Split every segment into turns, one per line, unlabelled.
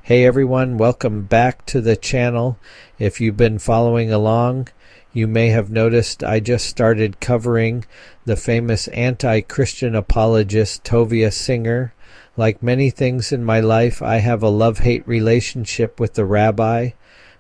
Hey everyone, welcome back to the channel. If you've been following along, you may have noticed I just started covering the famous anti-Christian apologist Tovia Singer. Like many things in my life, I have a love-hate relationship with the Rabbi.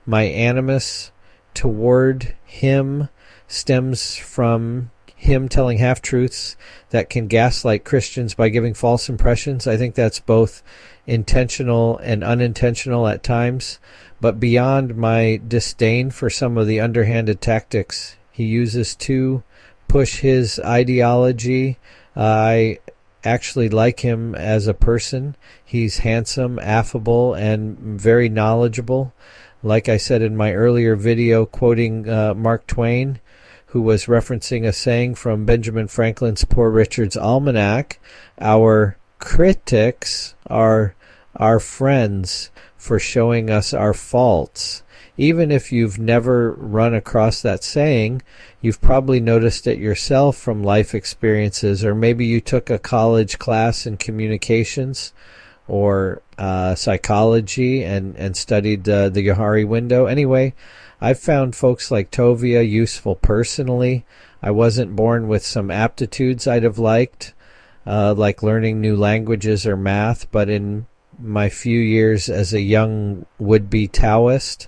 My animus toward him stems from him telling half-truths that can gaslight Christians by giving false impressions. I think that's both intentional and unintentional at times, but beyond my disdain for some of the underhanded tactics he uses to push his ideology, I actually like him as a person. He's handsome, affable, and very knowledgeable. Like I said in my earlier video quoting Mark Twain, who was referencing a saying from Benjamin Franklin's Poor Richard's Almanac, our critics are our friends for showing us our faults. Even if you've never run across that saying, you've probably noticed it yourself from life experiences, or maybe you took a college class in communications or psychology and studied the Yohari window. Anyway, I've found folks like Tovia useful personally. I wasn't born with some aptitudes I'd have liked, like learning new languages or math, but in my few years as a young would-be Taoist,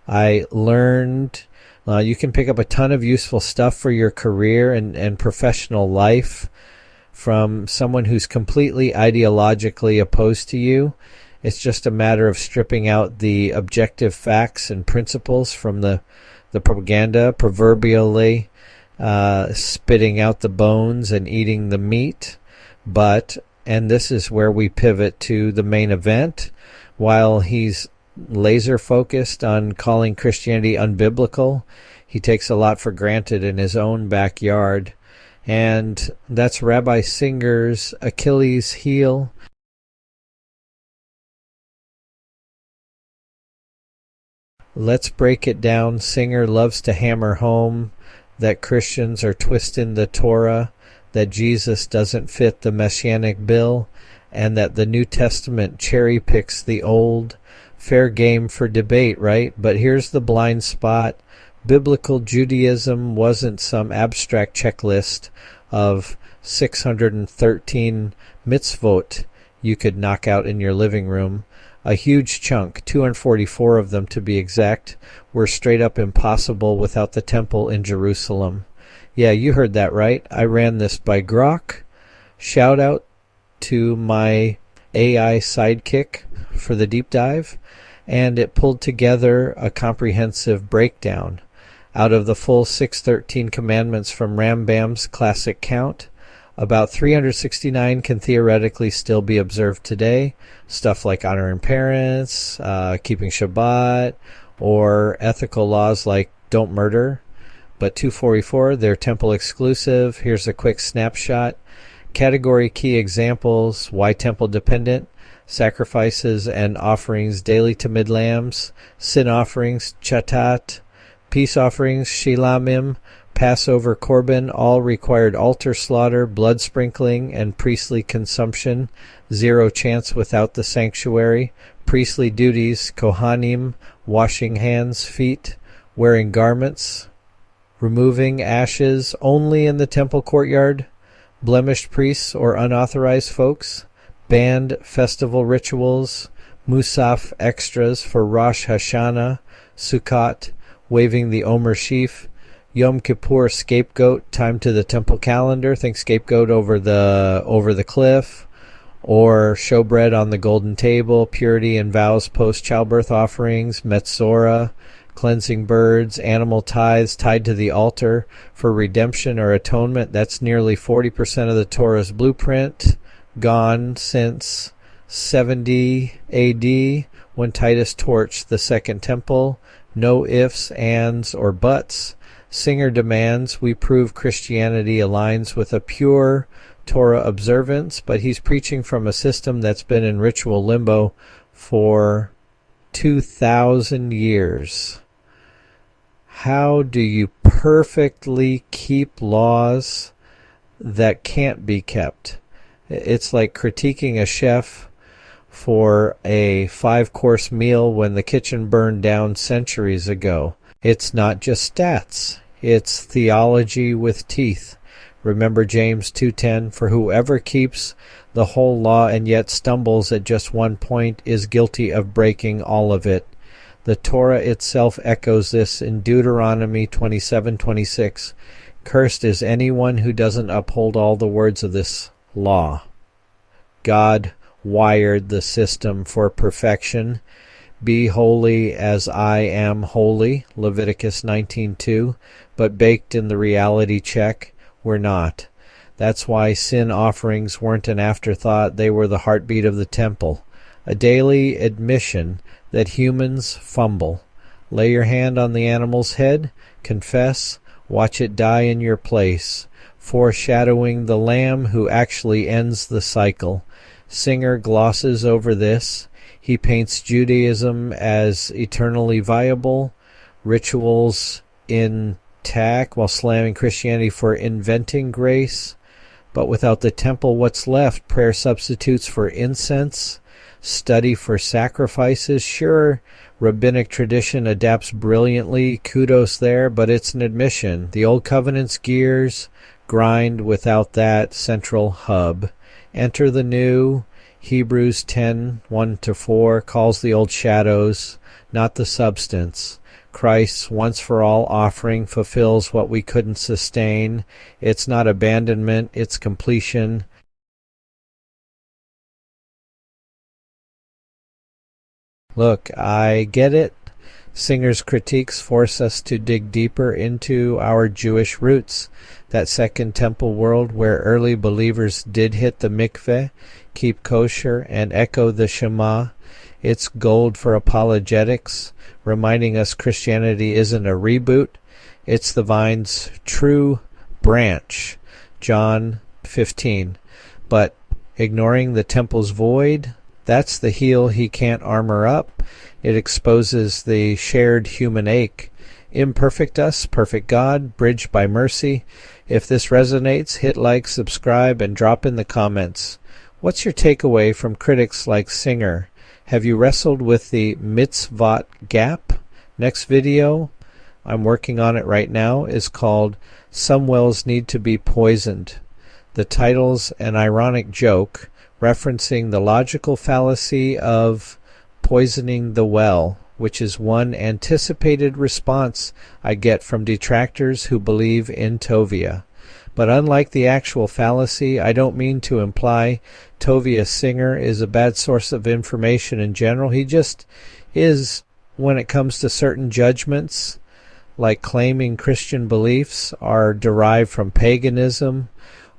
I learned you can pick up a ton of useful stuff for your career and professional life from someone who's completely ideologically opposed to you. It's just a matter of stripping out the objective facts and principles from the propaganda, proverbially spitting out the bones and eating the meat. But, and this is where we pivot to the main event, while he's laser focused on calling Christianity unbiblical, he takes a lot for granted in his own backyard. And that's Rabbi Singer's Achilles heel. Let's break it down. Singer loves to hammer home that Christians are twisting the Torah, that Jesus doesn't fit the Messianic bill, and that the New Testament cherry picks the Old. Fair game for debate, right? But here's the blind spot. Biblical Judaism wasn't some abstract checklist of 613 mitzvot you could knock out in your living room. A huge chunk, 244 of them to be exact, were straight up impossible without the temple in Jerusalem. Yeah, you heard that right. I ran this by Grok. Shout out to my AI sidekick for the deep dive, and it pulled together a comprehensive breakdown. Out of the full 613 commandments from Rambam's classic count, about 369 can theoretically still be observed today. Stuff like honoring parents, keeping Shabbat, or ethical laws like don't murder. But 244, they're temple exclusive. Here's a quick snapshot. Category key examples: why temple dependent? Sacrifices and offerings daily to mid-lambs, sin offerings, chatat, peace offerings, shilamim, Passover korban, all required altar slaughter, blood sprinkling, and priestly consumption, zero chance without the sanctuary, priestly duties, kohanim, washing hands, feet, wearing garments, removing ashes only in the temple courtyard, blemished priests or unauthorized folks, banned festival rituals, musaf extras for Rosh Hashanah, Sukkot, waving the Omer sheaf, Yom Kippur scapegoat, time to the temple calendar, think scapegoat over the cliff, or showbread on the golden table, purity and vows post childbirth offerings, Metzora, cleansing birds, animal tithes tied to the altar for redemption or atonement. That's nearly 40% of the Torah's blueprint, gone since 70 AD when Titus torched the second temple. No ifs, ands, or buts. Singer demands we prove Christianity aligns with a pure Torah observance, but he's preaching from a system that's been in ritual limbo for 2,000 years. How do you perfectly keep laws that can't be kept? It's like critiquing a chef for a 5-course meal when the kitchen burned down centuries ago. It's not just stats. It's theology with teeth. Remember James 2:10, for whoever keeps the whole law and yet stumbles at just one point is guilty of breaking all of it. The Torah itself echoes this in Deuteronomy 27:26. Cursed is anyone who doesn't uphold all the words of this law. God wired the system for perfection. Be holy as I am holy, Leviticus 19:2, but baked in the reality check, we're not. That's why sin offerings weren't an afterthought, they were the heartbeat of the temple. A daily admission that humans fumble. Lay your hand on the animal's head, confess, watch it die in your place, foreshadowing the Lamb who actually ends the cycle. Singer glosses over this. He paints Judaism as eternally viable, rituals intact, while slamming Christianity for inventing grace. But without the temple, what's left? Prayer substitutes for incense, study for sacrifices. Sure, rabbinic tradition adapts brilliantly, kudos there, but it's an admission. The Old Covenant's gears grind without that central hub. Enter the new. Hebrews 10:1-4 calls the old shadows, not the substance. Christ's once-for-all offering fulfills what we couldn't sustain. It's not abandonment, it's completion. Look, I get it. Singer's critiques force us to dig deeper into our Jewish roots, that Second Temple world where early believers did hit the mikveh, keep kosher, and echo the Shema. It's gold for apologetics, reminding us Christianity isn't a reboot, it's the vine's true branch, John 15. But ignoring the temple's void, that's the heel he can't armor up. It exposes the shared human ache. Imperfect us, perfect God, bridged by mercy. If this resonates, hit like, subscribe, and drop in the comments. What's your takeaway from critics like Singer? Have you wrestled with the Mitzvot gap? Next video, I'm working on it right now, is called Some Wells Need to Be Poisoned. The title's an ironic joke, referencing the logical fallacy of poisoning the well, which is one anticipated response I get from detractors who believe in Tovia. But unlike the actual fallacy, I don't mean to imply Tovia Singer is a bad source of information in general. He just is when it comes to certain judgments, like claiming Christian beliefs are derived from paganism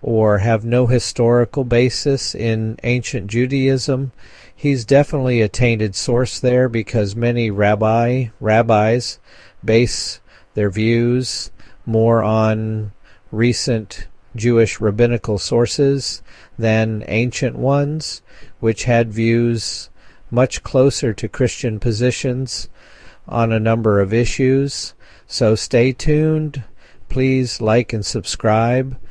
or have no historical basis in ancient Judaism. He's definitely a tainted source there because many rabbis base their views more on recent Jewish rabbinical sources than ancient ones, which had views much closer to Christian positions on a number of issues. So stay tuned. Please like and subscribe.